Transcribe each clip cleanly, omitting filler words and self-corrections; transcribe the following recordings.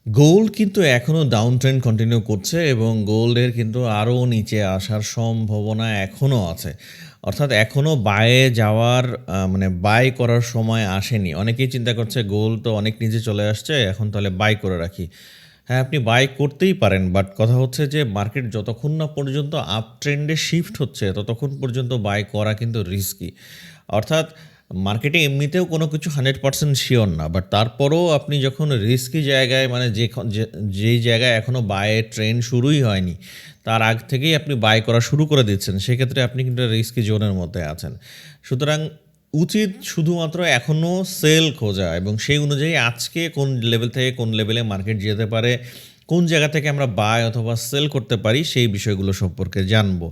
Gold কিন্তু এখনও down trend continue করছে এবং গোল্ডের কিন্তু আরও নিচে আসার সম্ভাবনা এখনও আছে। অর্থাৎ এখনও বায়ে যাওয়ার মানে বাই করার সময় আসেনি। অনেকেই চিন্তা করছে গোল্ড তো অনেক নিচে চলে আসছে, এখন তাহলে বাই করে রাখি। হ্যাঁ, আপনি বাই করতেই পারেন, বাট কথা হচ্ছে যে মার্কেট যতক্ষণ না পর্যন্ত আপ ট্রেন্ডে শিফট হচ্ছে ততক্ষণ পর্যন্ত বাই করা কিন্তু রিস্কি। অর্থাৎ মার্কেটে এমনিতেও কোনো কিছু 100% শিওর না, বাট তারপরেও আপনি যখন রিস্কি জায়গায় মানে যেই জায়গায় এখনও বায়ের ট্রেন্ড শুরুই হয়নি তার আগ থেকেই আপনি বাই করা শুরু করে দিচ্ছেন, সেক্ষেত্রে আপনি কিন্তু রিস্কি জোনের মধ্যে আছেন। সুতরাং উচিত শুধুমাত্র এখনও সেল খোঁজা এবং সেই অনুযায়ী আজকে কোন লেভেল থেকে কোন লেভেলে মার্কেট যেতে পারে, কোন জায়গা থেকে আমরা বাই অথবা সেল করতে পারি সেই বিষয়গুলো সম্পর্কে জানবো।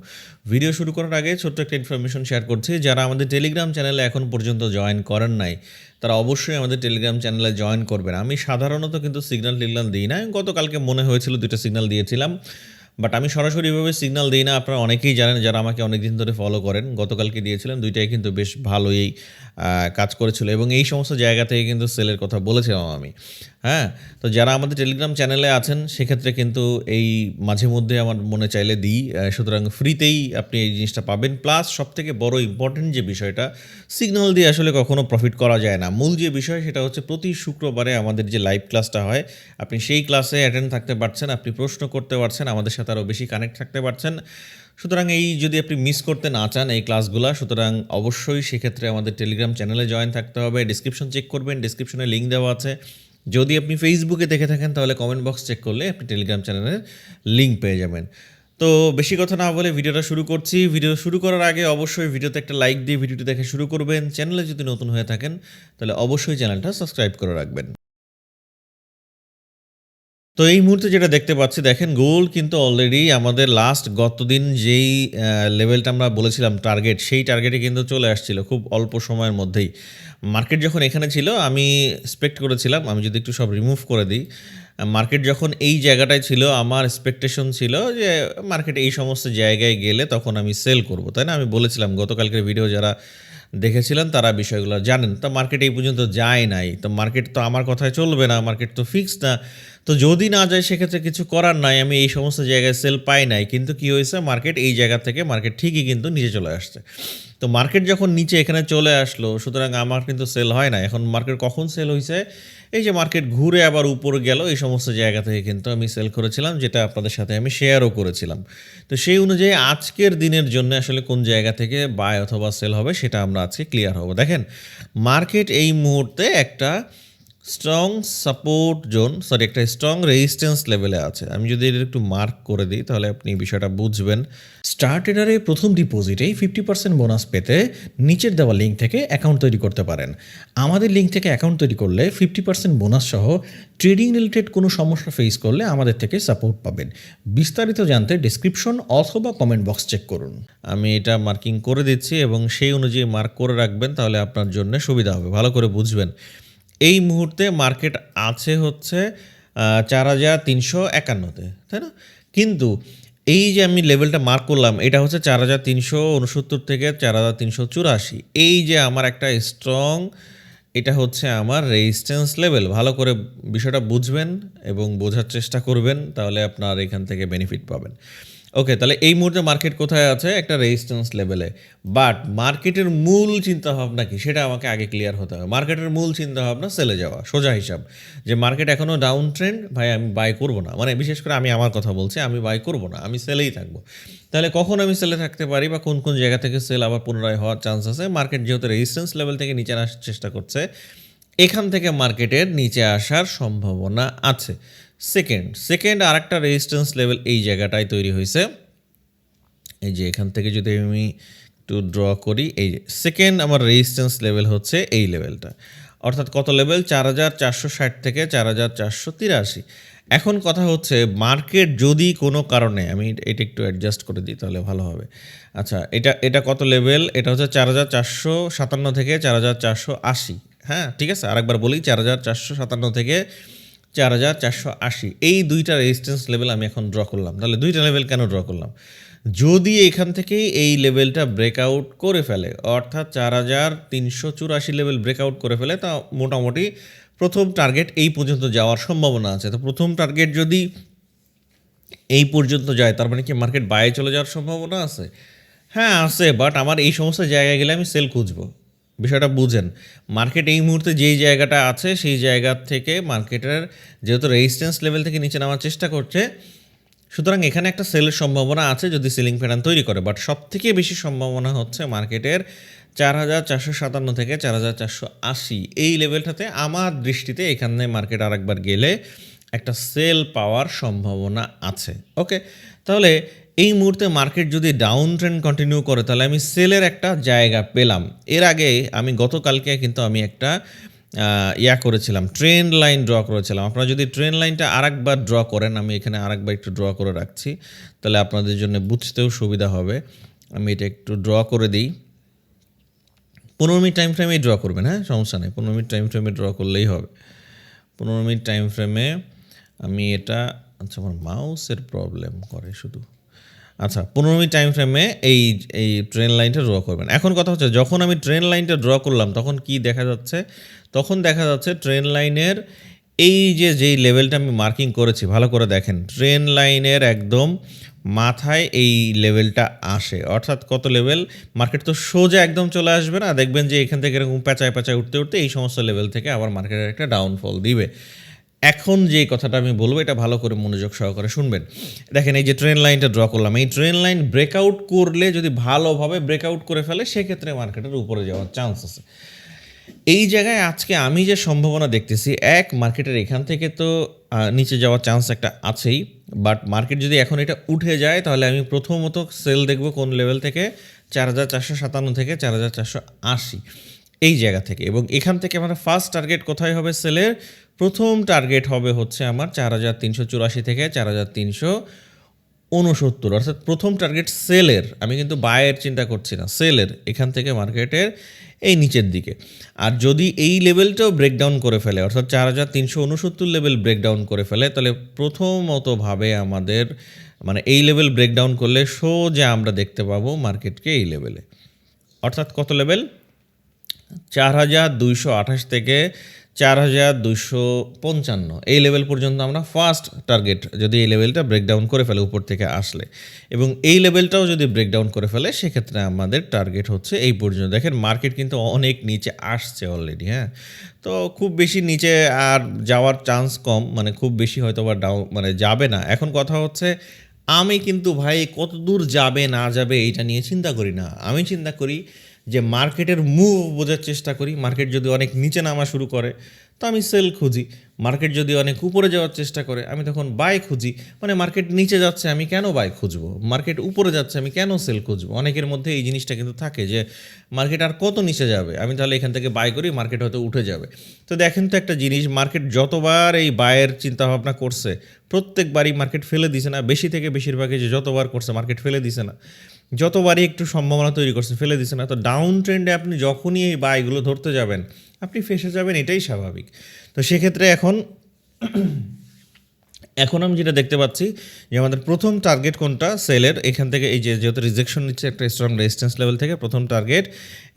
ভিডিও শুরু করার আগে ছোট্ট একটা ইনফরমেশন শেয়ার করছি। যারা আমাদের টেলিগ্রাম চ্যানেলে এখন পর্যন্ত জয়েন করেন নাই তারা অবশ্যই আমাদের টেলিগ্রাম চ্যানেলে জয়েন করবেন। আমি সাধারণত কিন্তু সিগন্যাল টিগনাল দিই না, গতকালকে মনে হয়েছিল 2টা সিগন্যাল দিয়েছিলাম, বাট আমি সরাসরি এভাবে সিগন্যাল দিই না। আপনারা অনেকেই জানেন যারা আমাকে অনেক দিন ধরে ফলো করেন। গতকালকে দিয়েছিলাম, 2টাই কিন্তু বেশ ভালোই কাজ করেছিল এবং এই সমস্ত জায়গা থেকে কিন্তু সেলের কথা বলেছিলাম আমি। হ্যাঁ, তো যারা আমাদের টেলিগ্রাম চ্যানেলে আছেন সেক্ষেত্রে কিন্তু এই মাঝে মধ্যে আমার মনে চাইলে দিই। সুতরাং ফ্রিতেই আপনি এই জিনিসটা পাবেন। প্লাস সবথেকে বড় ইম্পর্টেন্ট যে বিষয়টা, সিগন্যাল দিয়ে আসলে কখনো প্রফিট করা যায় না। মূল যে বিষয় সেটা হচ্ছে প্রতি শুক্রবারে আমাদের যে লাইভ ক্লাসটা হয়, আপনি সেই ক্লাসে অ্যাটেন্ড থাকতে পারছেন, আপনি প্রশ্ন করতে পারছেন, আমাদের সাথে আরও বেশি কানেক্ট থাকতে পারছেন। সুতরাং এই যদি আপনি মিস করতে না চান এই ক্লাসগুলো, সুতরাং অবশ্যই সেক্ষেত্রে আমাদের টেলিগ্রাম চ্যানেলে জয়েন থাকতে হবে। ডিসক্রিপশন চেক করবেন, ডিসক্রিপশনে লিঙ্ক দেওয়া আছে। যদি আপনি ফেসবুকে দেখে থাকেন তাহলে কমেন্ট বক্স চেক করলে আপনি টেলিগ্রাম চ্যানেলের লিঙ্ক পেয়ে যাবেন। তো বেশি কথা না বলে ভিডিওটা শুরু করছি। ভিডিও শুরু করার আগে অবশ্যই ভিডিওতে একটা লাইক দিয়ে ভিডিওটি দেখে শুরু করবেন। চ্যানেলে যদি নতুন হয়ে থাকেন তাহলে অবশ্যই চ্যানেলটা সাবস্ক্রাইব করে রাখবেন। তো এই মুহূর্তে যেটা দেখতে পাচ্ছি, দেখেন গোল্ড কিন্তু অলরেডি আমাদের লাস্ট গতদিন যেই লেভেলটা আমরা বলেছিলাম টার্গেট, সেই টার্গেটে কিন্তু চলে আসছিল খুব অল্প সময়ের মধ্যেই। মার্কেট যখন এখানে ছিল আমি এক্সপেক্ট করেছিলাম, আমি যদি একটু সব রিমুভ করে দিই, মার্কেট যখন এই জায়গাটায় ছিল আমার এক্সপেকটেশন ছিল যে মার্কেট এই সমস্ত জায়গায় গেলে তখন আমি সেল করব, তাই না? আমি বলেছিলাম গতকালকের ভিডিও যারা দেখেছিলেন তারা বিষয়গুলো জানেন। তো মার্কেট এই পর্যন্ত যায় নাই, তো মার্কেট তো আমার কথায় চলবে না, মার্কেট তো ফিক্সড না। তো যদি না যায় সেক্ষেত্রে কিছু করার নাই, আমি এই সমস্ত জায়গায় সেল পাই নাই। কিন্তু কি হয়েছে, মার্কেট এই জায়গা থেকে মার্কেট ঠিকই কিন্তু নিচে চলে আসছে। তো মার্কেট যখন নিচে এখানে চলে আসলো, সুতরাং আমার কিন্তু সেল হয় না। এখন মার্কেট কখন সেল হয়েছে, এই যে মার্কেট ঘুরে আবার উপরে গেল, এই সমস্ত জায়গা থেকে কিন্তু আমি সেল করেছিলাম, যেটা আপনাদের সাথে আমি শেয়ারও করেছিলাম। তো সেই অনুযায়ী আজকের দিনের জন্য আসলে কোন জায়গা থেকে বাই অথবা সেল হবে সেটা আমরা আজকে ক্লিয়ার হব। দেখেন মার্কেট এই মুহূর্তে একটা স্ট্রং সাপোর্ট জোন, সরি একটা স্ট্রং রেজিস্ট্যান্স লেভেলে আছে। আমি যদি এটা একটু মার্ক করে দিই তাহলে আপনি বিষয়টা বুঝবেন। স্টার ট্রেডারে প্রথম ডিপোজিটেই 50% বোনাস পেতে নিচের দেওয়া লিঙ্ক থেকে অ্যাকাউন্ট তৈরি করতে পারেন। আমাদের লিঙ্ক থেকে অ্যাকাউন্ট তৈরি করলে 50% বোনাস সহ ট্রেডিং রিলেটেড কোনো সমস্যা ফেস করলে আমাদের থেকে সাপোর্ট পাবেন। বিস্তারিত জানতে ডেসক্রিপশন অথবা কমেন্ট বক্স চেক করুন। আমি এটা মার্কিং করে দিচ্ছি এবং সেই অনুযায়ী মার্ক করে রাখবেন, তাহলে আপনার জন্য সুবিধা হবে, ভালো করে বুঝবেন। এই মুহূর্তে মার্কেট আছে হচ্ছে 4351-তে, তাই না? কিন্তু এই যে আমি লেভেলটা মার্ক করলাম এটা হচ্ছে 4369 থেকে 4384। এই যে আমার একটা স্ট্রং, এটা হচ্ছে আমার রেজিস্ট্যান্স লেভেল। ভালো করে বিষয়টা বুঝবেন এবং বোঝার চেষ্টা করবেন, তাহলে আপনার এখান থেকে বেনিফিট পাবেন। ওকে, তাহলে এই মুহূর্তে মার্কেট কোথায় আছে? একটা রেজিস্ট্যান্স লেভেলে। বাট মার্কেটের মূল চিন্তাভাবনা কি সেটা আমাকে আগে ক্লিয়ার হতে হবে। মার্কেটের মূল চিন্তাভাবনা সেলে যাওয়া, সোজা হিসাব। যে মার্কেট এখনও ডাউন ট্রেন্ড, ভাই আমি বাই করব না, মানে বিশেষ করে আমি আমার কথা বলছি, আমি বাই করব না, আমি সেলেই থাকবো। তাহলে কখন আমি সেলে থাকতে পারি বা কোন কোন জায়গা থেকে সেল আবার পুনরায় হওয়ার চান্স আছে? মার্কেট যেহেতু রেজিস্ট্যান্স লেভেল থেকে নিচে আসার চেষ্টা করছে, এখান থেকে মার্কেটের নিচে আসার সম্ভাবনা আছে। সেকেন্ড আর একটা রেজিস্ট্যান্স লেভেল এই জায়গাটায় তৈরি হয়েছে। এই যে এখান থেকে যদি আমি একটু ড্র করি, এই যে সেকেন্ড আমার রেজিস্ট্যান্স লেভেল হচ্ছে এই লেভেলটা। অর্থাৎ কত লেভেল? 4460 থেকে 4483। এখন কথা হচ্ছে মার্কেট যদি কোনো কারণে, আমি এটা একটু অ্যাডজাস্ট করে দিই তাহলে ভালো হবে। আচ্ছা, এটা কত লেভেল? এটা হচ্ছে 4457 থেকে 4480। হ্যাঁ ঠিক আছে, আরেকবার বলি, 4457 থেকে 4480। এই দুইটা রেজিস্ট্যান্স লেভেল আমি এখন ড্র করলাম। তাহলে দুইটা লেভেল কেন ড্র করলাম? যদি এখান থেকেই এই লেভেলটা ব্রেকআউট করে ফেলে, অর্থাৎ 4384 লেভেল ব্রেকআউট করে ফেলে, তা মোটামুটি প্রথম টার্গেট এই পর্যন্ত যাওয়ার সম্ভাবনা আছে। তো প্রথম টার্গেট যদি এই পর্যন্ত যায় তার মানে কি মার্কেট বাইরে চলে যাওয়ার সম্ভাবনা আছে? হ্যাঁ আছে, বাট আমার এই সমস্ত জায়গায় গেলে আমি সেল খুঁজবো। বিষয়টা বুঝেন। মার্কেট এই মুহূর্তে যেই জায়গাটা আছে সেই জায়গা থেকে মার্কেটের যেহেতু রেজিস্ট্যান্স লেভেল থেকে নিচে নামার চেষ্টা করছে, সুতরাং এখানে একটা সেলের সম্ভাবনা আছে যদি সেলিং প্যাটার্ন তৈরি করে। বাট সবথেকে বেশি সম্ভাবনা হচ্ছে মার্কেটের ৪,৪৫৭ থেকে ৪,৪৮০ এই লেভেলটাতে আমার দৃষ্টিতে এখানে মার্কেট আরেকবার গেলে একটা সেল পাওয়ার সম্ভাবনা আছে। ওকে, তাহলে এই মুহূর্তে মার্কেট যদি ডাউন ট্রেন্ড কন্টিনিউ করে তাহলে আমি সেলের একটা জায়গা পেলাম। এর আগে আমি গতকালকে কিন্তু আমি একটা করেছিলাম, ট্রেন্ড লাইন ড্র করেছিলাম। আপনারা যদি ট্রেন্ড লাইনটা আরেকবার ড্র করেন, আমি এখানে আরেকবার একটু ড্র করে রাখছি, তাহলে আপনাদের জন্য বুঝতেও সুবিধা হবে। আমি এটা একটু ড্র করে দিই। 15 মিনিট টাইম ফ্রেমেই ড্র করবেন, হ্যাঁ সমস্যা নেই, 15 মিনিট টাইম ফ্রেমে ড্র করলেই হবে। 15 মিনিট টাইম ফ্রেমে আমি এটা, আচ্ছা আমার মাউসের প্রবলেম করে শুধু। আচ্ছা 15 মিনিট টাইম ফ্রেমে এই এই ট্রেন লাইনটা ড্র করবেন। এখন কথা হচ্ছে যখন আমি ট্রেন লাইনটা ড্র করলাম তখন কি দেখা যাচ্ছে? তখন দেখা যাচ্ছে ট্রেন লাইনের এই যেই লেভেলটা আমি মার্কিং করেছি, ভালো করে দেখেন, ট্রেন লাইনের একদম মাথায় এই লেভেলটা আসে। অর্থাৎ কত লেভেল? মার্কেট তো সোজা একদম চলে আসবে না, দেখবেন যে এখান থেকে এরকম প্যাঁচায় প্যাঁচায় উঠতে উঠতে এই সমস্ত লেভেল থেকে আবার মার্কেটের একটা ডাউনফল দিবে। এখন যে কথাটা আমি বলবো এটা ভালো করে মনোযোগ সহকারে শুনবেন। দেখেন এই যে ট্রেন লাইনটা ড্র করলাম, এই ট্রেন লাইন ব্রেকআউট করলে, যদি ভালোভাবে ব্রেকআউট করে ফেলে সেক্ষেত্রে মার্কেটের উপরে যাওয়ার চান্স আছে। এই জায়গায় আজকে আমি যে সম্ভাবনা দেখতেছি, মার্কেটের এখান থেকে তো নিচে যাওয়ার চান্স একটা আছেই, বাট মার্কেট যদি এখন এটা উঠে যায় তাহলে আমি প্রথমত সেল দেখব কোন লেভেল থেকে? ৪,৪৫৭ থেকে ৪,৪৮০ এই জায়গা থেকে। এবং এখান থেকে আমার ফার্স্ট টার্গেট কোথায় হবে সেলের? প্রথম টার্গেট হবে হচ্ছে আমার ৪,৩৮৪ থেকে ৪,৩৬৯, অর্থাৎ প্রথম টার্গেট সেলের। আমি কিন্তু বায়ের চিন্তা করছি না, সেলের এখান থেকে মার্কেটের এই নিচের দিকে। আর যদি এই লেভেলটাও ব্রেকডাউন করে ফেলে, অর্থাৎ ৪,৩৬৯ লেভেল ব্রেকডাউন করে ফেলে, তাহলে প্রথমতভাবে আমাদের মানে এই লেভেল ব্রেকডাউন করলে সোজা আমরা দেখতে পাবো মার্কেটকে এই লেভেলে। অর্থাৎ কত লেভেল? ৪,২২৮ থেকে ৪,২৫৫ এই লেভেল পর্যন্ত আমরা ফার্স্ট টার্গেট, যদি এই লেভেলটা ব্রেকডাউন করে ফেলে উপর থেকে আসলে, এবং এই লেভেলটাও যদি ব্রেকডাউন করে ফেলে সেক্ষেত্রে আমাদের টার্গেট হচ্ছে এই পর্যন্ত। দেখেন মার্কেট কিন্তু অনেক নিচে আসছে অলরেডি, হ্যাঁ, তো খুব বেশি নিচে আর যাওয়ার চান্স কম, মানে খুব বেশি হয়তো বা মানে যাবে না। এখন কথা হচ্ছে আমি কিন্তু ভাই কত দূর যাবে না যাবে এইটা নিয়ে চিন্তা করি না, আমি চিন্তা করি যে মার্কেটের মুভ বোঝার চেষ্টা করি। মার্কেট যদি অনেক নিচে নামা শুরু করে তো আমি সেল খুঁজি, মার্কেট যদি অনেক উপরে যাওয়ার চেষ্টা করে আমি তখন বাই খুঁজি। মানে মার্কেট নিচে যাচ্ছে আমি কেন বাই খুঁজবো, মার্কেট উপরে যাচ্ছে আমি কেন সেল খুঁজবো? অনেকের মধ্যে এই জিনিসটা কিন্তু থাকে যে মার্কেট আর কত নিচে যাবে, আমি তাহলে এখান থেকে বাই করি, মার্কেট হয়তো উঠে যাবে। তো দেখেন তো একটা জিনিস, মার্কেট যতবার এই বায়ের চিন্তাভাবনা করছে প্রত্যেকবারই মার্কেট ফেলে দিছে না? বেশি থেকে বেশিরভাগই যে যতবার করছে মার্কেট ফেলে দিছে না? যতবারই একটু সম্ভাবনা তৈরি করছে ফেলে দিছে না? তো ডাউন ট্রেন্ডে আপনি যখনই এই বাইগুলো ধরতে যাবেন আপনি ফেসে যাবেন, এটাই স্বাভাবিক। তো সেক্ষেত্রে এখন আমি যেটা দেখতে পাচ্ছি যে আমাদের প্রথম টার্গেট কোনটা সেলের, এখান থেকে এই যে যেহেতু রিজেকশন নিচ্ছে একটা স্ট্রং রেজিস্ট্যান্স লেভেল থেকে, প্রথম টার্গেট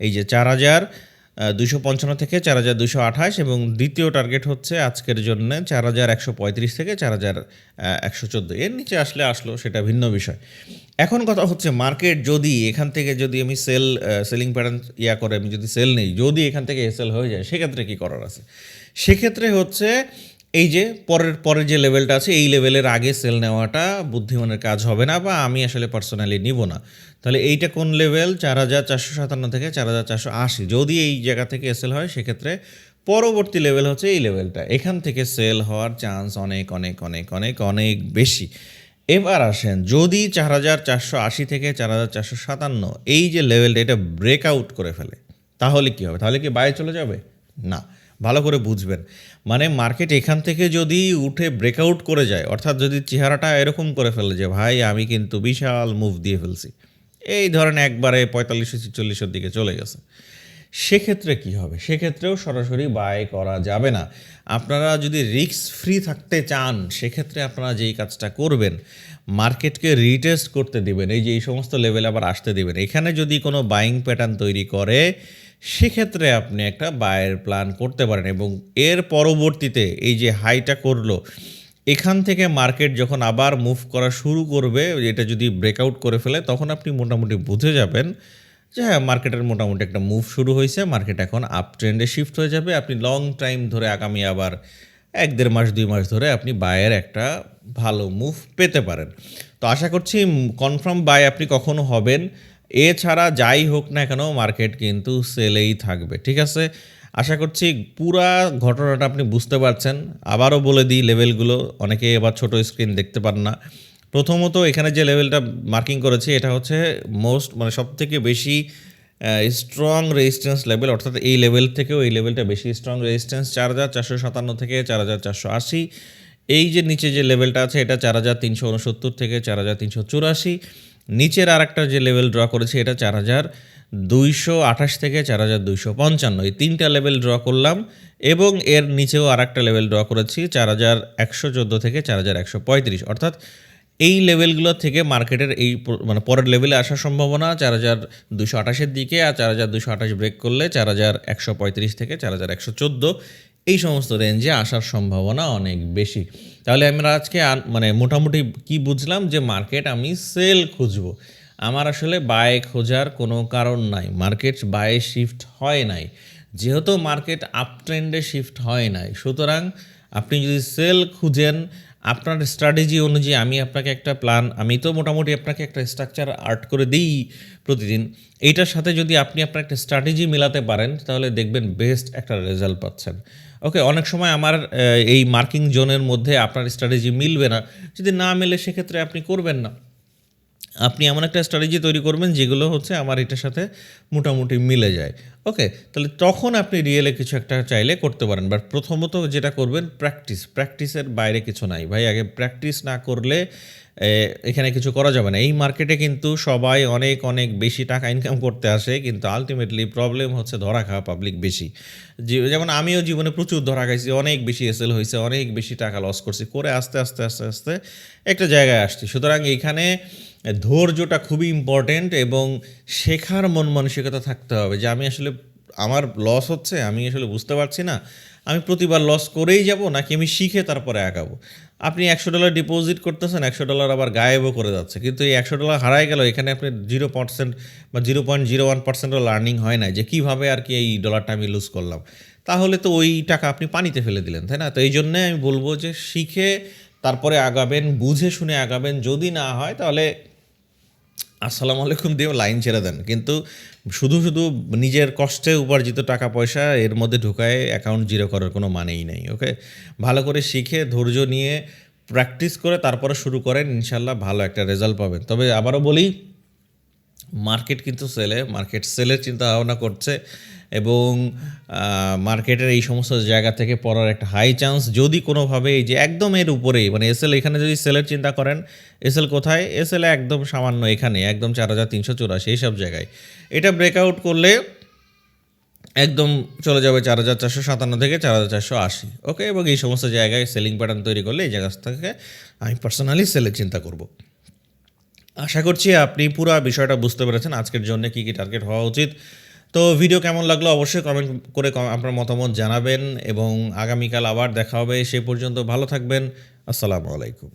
এই যে ৪,২৫৫ থেকে ৪,২২৮, এবং দ্বিতীয় টার্গেট হচ্ছে আজকের জন্য ৪,১৩৫ থেকে ৪,১১৪। এর নিচে আসলো সেটা ভিন্ন বিষয়। এখন কথা হচ্ছে মার্কেট যদি এখান থেকে যদি আমি সেলিং প্যাটার্ন করে আমি যদি সেল নেই, যদি এখান থেকে এসএল হয়ে যায় সেক্ষেত্রে কী করার আছে? সেক্ষেত্রে হচ্ছে এই যে পরের যে লেভেলটা আছে এই লেভেলের আগে সেল নেওয়াটা বুদ্ধিমানের কাজ হবে না, বা আমি আসলে পার্সোনালি নিব না। তাহলে এইটা কোন লেভেল? ৪,৪৫৭ থেকে ৪,৪৮০। যদি এই জায়গা থেকে এসএল হয় সেক্ষেত্রে পরবর্তী লেভেল হচ্ছে এই লেভেলটা, এখান থেকে সেল হওয়ার চান্স অনেক অনেক অনেক অনেক অনেক বেশি। এবার আসেন, যদি ৪,৪৮০ থেকে ৪,৪৫৭ এই যে লেভেলটা এটা ব্রেকআউট করে ফেলে তাহলে কী হবে? তাহলে কি বাইরে চলে যাবে? না, ভালো করে বুঝবেন। মানে মার্কেট এখান থেকে যদি উঠে ব্রেকআউট করে যায়, অর্থাৎ যদি চেহারাটা এরকম করে ফেলে যে ভাই আমি কিন্তু বিশাল মুভ দিয়ে ফেলছি, এই ধরেন একবারে ৪৫-৪৬-এর দিকে চলে গেছে, সেক্ষেত্রে কি হবে? সেক্ষেত্রেও সরাসরি বাই করা যাবে না। আপনারা যদি রিস্ক ফ্রি থাকতে চান সেক্ষেত্রে আপনারা যেই কাজটা করবেন, মার্কেটকে রিটেস্ট করতে দিবেন, এই যে এই সমস্ত লেভেলে আবার আসতে দিবেন। এখানে যদি কোনো বাইং প্যাটার্ন তৈরি করে সেক্ষেত্রে আপনি একটা বায়ের প্ল্যান করতে পারেন এবং এর পরবর্তীতে এই যে হাইটা করলো, এখান থেকে মার্কেট যখন আবার মুভ করা শুরু করবে, এটা যদি ব্রেকআউট করে ফেলে তখন আপনি মোটামুটি বুঝে যাবেন যে হ্যাঁ, মার্কেটের মোটামুটি একটা মুভ শুরু হয়েছে, মার্কেট এখন আপ ট্রেন্ডে শিফট হয়ে যাবে। আপনি লং টাইম ধরে আগামী আবার ১-১.৫ মাস ২ মাস ধরে আপনি বায়ের একটা ভালো মুভ পেতে পারেন। তো আশা করছি কনফার্ম বাই আপনি কখনো হবেন। এছাড়া যাই হোক না কেন মার্কেট কিন্তু সেলেই থাকবে, ঠিক আছে? আশা করছি পুরা ঘটনাটা আপনি বুঝতে পারছেন। আবারও বলে দিই লেভেলগুলো, অনেকে এবার ছোট স্ক্রিন দেখতে পান না। প্রথমত এখানে যে লেভেলটা মার্কিং করেছি এটা হচ্ছে মোস্ট মানে সবথেকে বেশি স্ট্রং রেজিস্ট্যান্স লেভেল, অর্থাৎ এই লেভেল থেকেও এই লেভেলটা বেশি স্ট্রং রেজিস্ট্যান্স ৪,৪৫৭ থেকে ৪,৪৮০। এই যে নিচে যে লেভেলটা আছে এটা ৪,৩৬৯ থেকে ৪,৩৮৪। নিচের আরেকটা যে লেভেল ড্র করেছি এটা 4,228 থেকে 4,255। এই ৩টা লেভেল ড্র করলাম এবং এর নিচেও আরেকটা লেভেল ড্র করেছি 4,১১৪ থেকে 4,১৩৫। অর্থাৎ এই লেভেলগুলো থেকে মার্কেটের এই মানে পরের লেভেলে আসার সম্ভাবনা 4,228-এর দিকে, আর 4,228 ব্রেক করলে 4,135 থেকে 4,114 এই সমস্ত রেঞ্জে আসার সম্ভাবনা অনেক বেশি। তাহলে আমরা আজকে মানে মোটামুটি কি বুঝলাম যে মার্কেট আমি সেল খুঁজবো। আমার আসলে বাই খোঁজার কোনো কারণ নাই। মার্কেট বাই শিফট হয় নাই। যেহেতু মার্কেট আপ ট্রেন্ডে শিফট হয় নাই, সুতরাং আপনি যদি সেল খুঁজেন আপনার স্ট্র্যাটেজি অনুযায়ী আমি আপনাকে একটা প্ল্যান, আমি তো মোটামুটি আপনাকে একটা স্ট্রাকচার আর্ট করে দিই প্রতিদিন। এইটার সাথে যদি আপনি আপনার একটা স্ট্র্যাটেজি মেলাতে পারেন তাহলে দেখবেন বেস্ট একটা রেজাল্ট পাচ্ছেন। ওকে, অনেক সময় আমার এই মার্কিং জোনের মধ্যে আপনার স্ট্র্যাটেজি মিলবে না। যদি না মেলে সেক্ষেত্রে আপনি করবেন না। আপনি এমন একটা স্ট্র্যাটেজি তৈরি করবেন যেগুলো হচ্ছে আমার এটার সাথে মোটামুটি মিলে যায়। ওকে, তাহলে তখন আপনি রিয়েলে কিছু একটা চাইলে করতে পারেন। বাট প্রথমত যেটা করবেন প্র্যাকটিসের বাইরে কিছু নাই ভাই। আগে প্র্যাকটিস না করলে এখানে কিছু করা যাবে না। এই মার্কেটে কিন্তু সবাই অনেক অনেক বেশি টাকা ইনকাম করতে আসে, কিন্তু আলটিমেটলি প্রবলেম হচ্ছে ধরা খাওয়া পাবলিক বেশি। যেমন আমিও জীবনে প্রচুর ধরা খাইছি, অনেক বেশি এসএল হয়েছে, অনেক বেশি টাকা লস করছি, করে আস্তে আস্তে আস্তে আস্তে একটা জায়গায় আসছি। সুতরাং এইখানে ধৈর্যটা খুবই ইম্পর্টেন্ট এবং শেখার মন মানসিকতা থাকতে হবে যে আমি আসলে আমার লস হচ্ছে, আমি আসলে বুঝতে পারছি না, আমি প্রতিবার লস করেই যাব নাকি আমি শিখে তারপরে আগাবো। আপনি $100 ডিপোজিট করতেছেন, $100 আবার গায়েবও করে যাচ্ছে, কিন্তু এই $100 হারাই গেল, এখানে আপনি 0% বা 0.01%ও লার্নিং হয় না যে কীভাবে আর কি এই ডলারটা আমি লুজ করলাম। তাহলে তো ওই টাকা আপনি পানিতে ফেলে দিলেন, তাই না? তো এই জন্যে আমি বলবো যে শিখে তারপরে আগাবেন, বুঝে শুনে আগাবেন। যদি না হয় তাহলে আসসালামু আলাইকুম দিয়ে লাইন ছেড়ে দেন। কিন্তু শুধু শুধু নিজের কষ্টে উপার্জিত টাকা পয়সা এর মধ্যে ঢুকায় অ্যাকাউন্ট জিরো করার কোনো মানেই নেই। ওকে, ভালো করে শিখে ধৈর্য নিয়ে প্র্যাকটিস করে তারপরে শুরু করেন, ইনশাল্লাহ ভালো একটা রেজাল্ট পাবেন। তবে আবারও বলি, মার্কেট কিন্তু মার্কেট সেলের চিন্তা ভাবনা করছে এবং মার্কেটের এই সমস্ত জায়গা থেকে পড়ার একটা হাই চান্স। যদি কোনোভাবে এই যে একদম এর উপরেই মানে এসএল, এখানে যদি সেলের চিন্তা করেন, এসএল কোথায়? এসএল একদম সামান্য এখানে একদম 4,384 এইসব জায়গায়। এটা ব্রেকআউট করলে একদম চলে যাবে 4,457 থেকে 4,480। ওকে, এবং এই সমস্ত জায়গায় সেলিং প্যাটার্ন তৈরি করলে এই জায়গা থেকে আমি পার্সোনালি সেলের চিন্তা করব। আশা করছি আপনি পুরো বিষয়টা বুঝতে পেরেছেন আজকের জন্য কী কী টার্গেট হওয়া উচিত। তো ভিডিও কেমন লাগলো অবশ্যই কমেন্ট করে আপনার মতামত জানাবেন এবং আগামীকাল আবার দেখা হবে। সে পর্যন্ত ভালো থাকবেন। আসসালামু আলাইকুম।